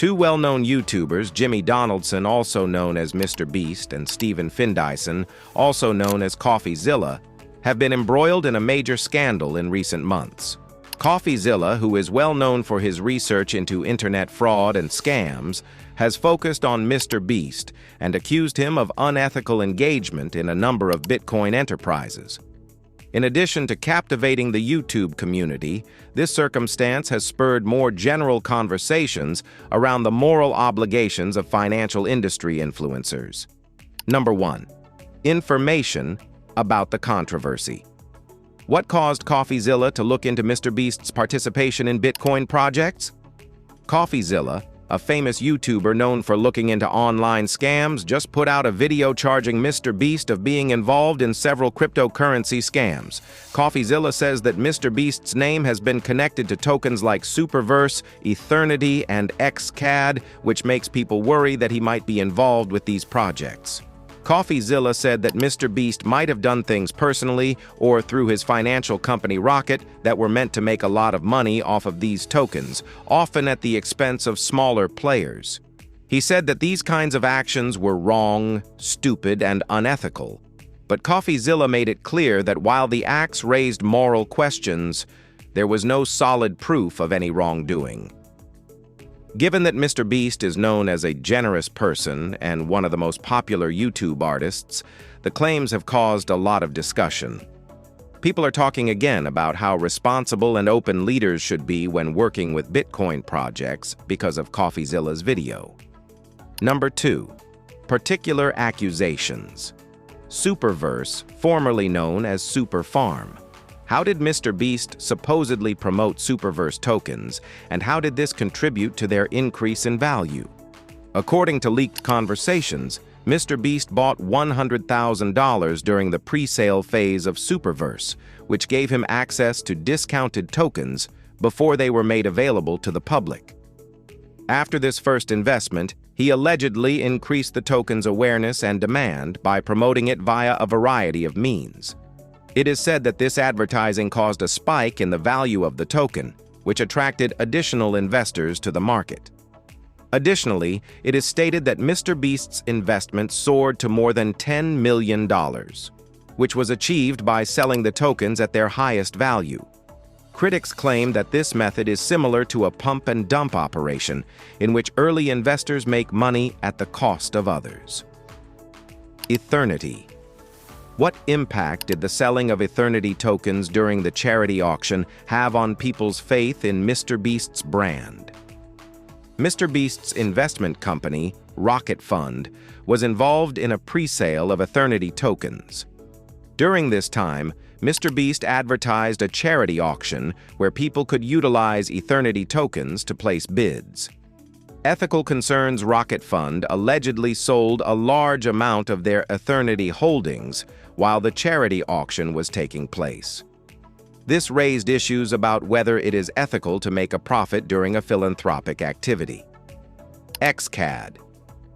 Two well-known YouTubers, Jimmy Donaldson, also known as MrBeast, and Stephen Findyson, also known as Coffeezilla, have been embroiled in a major scandal in recent months. Coffeezilla, who is well known for his research into internet fraud and scams, has focused on MrBeast and accused him of unethical engagement in a number of Bitcoin enterprises. In addition to captivating the YouTube community, this circumstance has spurred more general conversations around the moral obligations of financial industry influencers. Number 1. Information about the controversy. What caused Coffeezilla to look into MrBeast's participation in Bitcoin projects? Coffeezilla, a famous YouTuber known for looking into online scams, just put out a video charging MrBeast of being involved in several cryptocurrency scams. Coffeezilla says that MrBeast's name has been connected to tokens like Superverse, Eternity, and XCAD, which makes people worry that he might be involved with these projects. Coffeezilla said that MrBeast might have done things personally or through his financial company Rocket that were meant to make a lot of money off of these tokens, often at the expense of smaller players. He said that these kinds of actions were wrong, stupid, and unethical. But Coffeezilla made it clear that while the acts raised moral questions, there was no solid proof of any wrongdoing. Given that MrBeast is known as a generous person and one of the most popular YouTube artists, the claims have caused a lot of discussion. People are talking again about how responsible and open leaders should be when working with Bitcoin projects because of Coffeezilla's video. Number 2. Particular accusations. Superverse, formerly known as Superfarm. How did MrBeast supposedly promote Superverse tokens, and how did this contribute to their increase in value? According to leaked conversations, MrBeast bought $100,000 during the pre-sale phase of Superverse, which gave him access to discounted tokens before they were made available to the public. After this first investment, he allegedly increased the token's awareness and demand by promoting it via a variety of means. It is said that this advertising caused a spike in the value of the token, which attracted additional investors to the market. Additionally, it is stated that MrBeast's investment soared to more than $10 million, which was achieved by selling the tokens at their highest value. Critics claim that this method is similar to a pump-and-dump operation, in which early investors make money at the cost of others. Eternity. What impact did the selling of Eternity tokens during the charity auction have on people's faith in MrBeast's brand? MrBeast's investment company, Rocket Fund, was involved in a pre-sale of Eternity tokens. During this time, MrBeast advertised a charity auction where people could utilize Eternity tokens to place bids. Ethical Concerns Rocket Fund allegedly sold a large amount of their Eternity holdings while the charity auction was taking place. This raised issues about whether it is ethical to make a profit during a philanthropic activity. XCAD.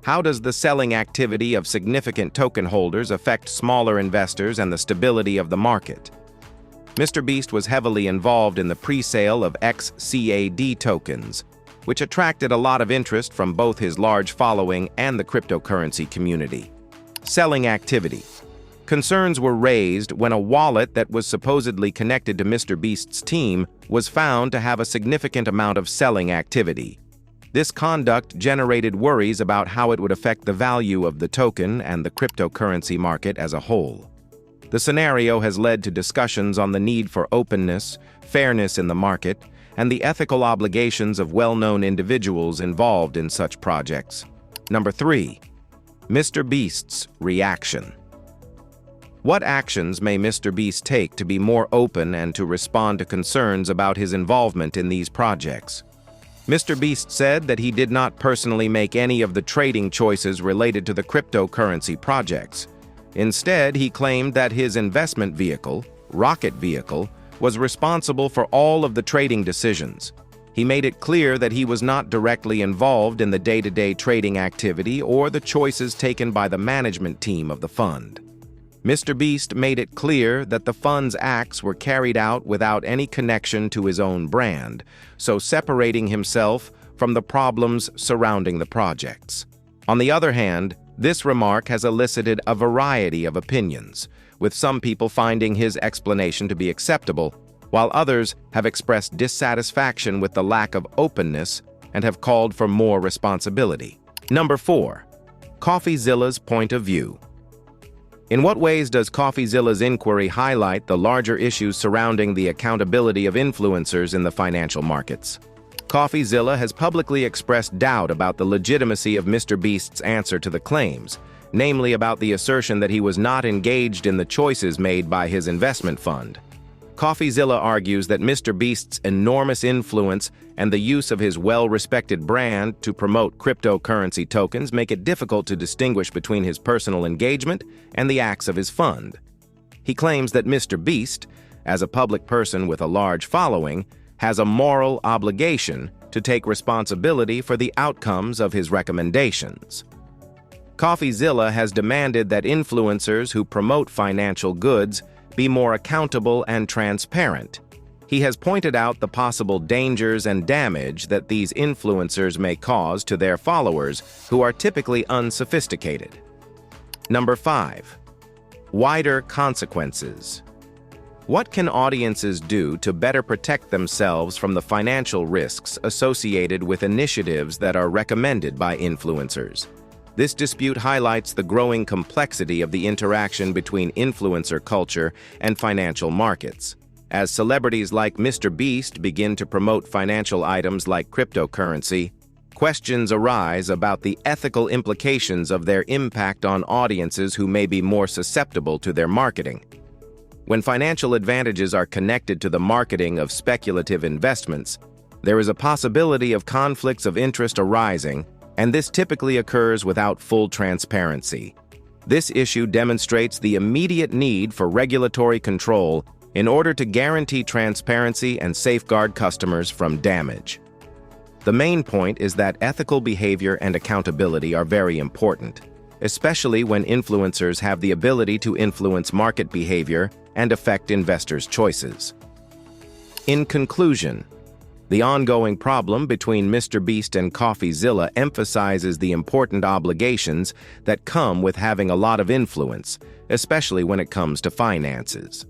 How does the selling activity of significant token holders affect smaller investors and the stability of the market? MrBeast was heavily involved in the pre-sale of XCAD tokens, which attracted a lot of interest from both his large following and the cryptocurrency community. Selling activity. Concerns were raised when a wallet that was supposedly connected to MrBeast's team was found to have a significant amount of selling activity. This conduct generated worries about how it would affect the value of the token and the cryptocurrency market as a whole. The scenario has led to discussions on the need for openness, fairness in the market, and the ethical obligations of well-known individuals involved in such projects. Number 3. MrBeast's reaction. What actions may MrBeast take to be more open and to respond to concerns about his involvement in these projects? MrBeast said that he did not personally make any of the trading choices related to the cryptocurrency projects. Instead, he claimed that his investment vehicle, Rocket Vehicle, was responsible for all of the trading decisions. He made it clear that he was not directly involved in the day-to-day trading activity or the choices taken by the management team of the fund. MrBeast made it clear that the fund's acts were carried out without any connection to his own brand, so separating himself from the problems surrounding the projects. On the other hand, this remark has elicited a variety of opinions, with some people finding his explanation to be acceptable, while others have expressed dissatisfaction with the lack of openness and have called for more responsibility. Number 4. Coffeezilla's point of view. In what ways does Coffeezilla's inquiry highlight the larger issues surrounding the accountability of influencers in the financial markets? Coffeezilla has publicly expressed doubt about the legitimacy of MrBeast's answer to the claims, namely about the assertion that he was not engaged in the choices made by his investment fund. Coffeezilla argues that MrBeast's enormous influence and the use of his well-respected brand to promote cryptocurrency tokens make it difficult to distinguish between his personal engagement and the acts of his fund. He claims that MrBeast, as a public person with a large following, has a moral obligation to take responsibility for the outcomes of his recommendations. Coffeezilla has demanded that influencers who promote financial goods be more accountable and transparent. He has pointed out the possible dangers and damage that these influencers may cause to their followers, who are typically unsophisticated. Number 5. Wider consequences. What can audiences do to better protect themselves from the financial risks associated with initiatives that are recommended by influencers? This dispute highlights the growing complexity of the interaction between influencer culture and financial markets. As celebrities like MrBeast begin to promote financial items like cryptocurrency, questions arise about the ethical implications of their impact on audiences who may be more susceptible to their marketing. When financial advantages are connected to the marketing of speculative investments, there is a possibility of conflicts of interest arising, and this typically occurs without full transparency. This issue demonstrates the immediate need for regulatory control in order to guarantee transparency and safeguard customers from damage. The main point is that ethical behavior and accountability are very important, especially when influencers have the ability to influence market behavior and affect investors' choices. In conclusion, the ongoing problem between MrBeast and Coffeezilla emphasizes the important obligations that come with having a lot of influence, especially when it comes to finances.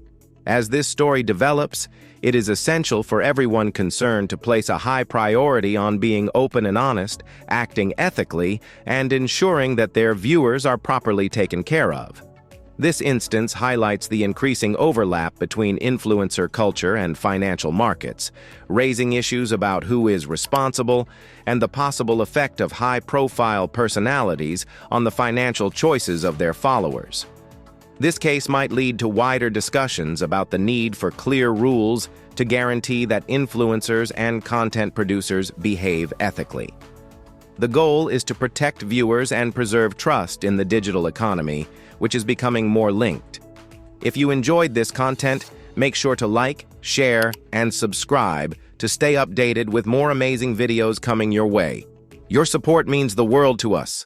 As this story develops, it is essential for everyone concerned to place a high priority on being open and honest, acting ethically, and ensuring that their viewers are properly taken care of. This instance highlights the increasing overlap between influencer culture and financial markets, raising issues about who is responsible and the possible effect of high-profile personalities on the financial choices of their followers. This case might lead to wider discussions about the need for clear rules to guarantee that influencers and content producers behave ethically. The goal is to protect viewers and preserve trust in the digital economy, which is becoming more linked. If you enjoyed this content, make sure to like, share, and subscribe to stay updated with more amazing videos coming your way. Your support means the world to us.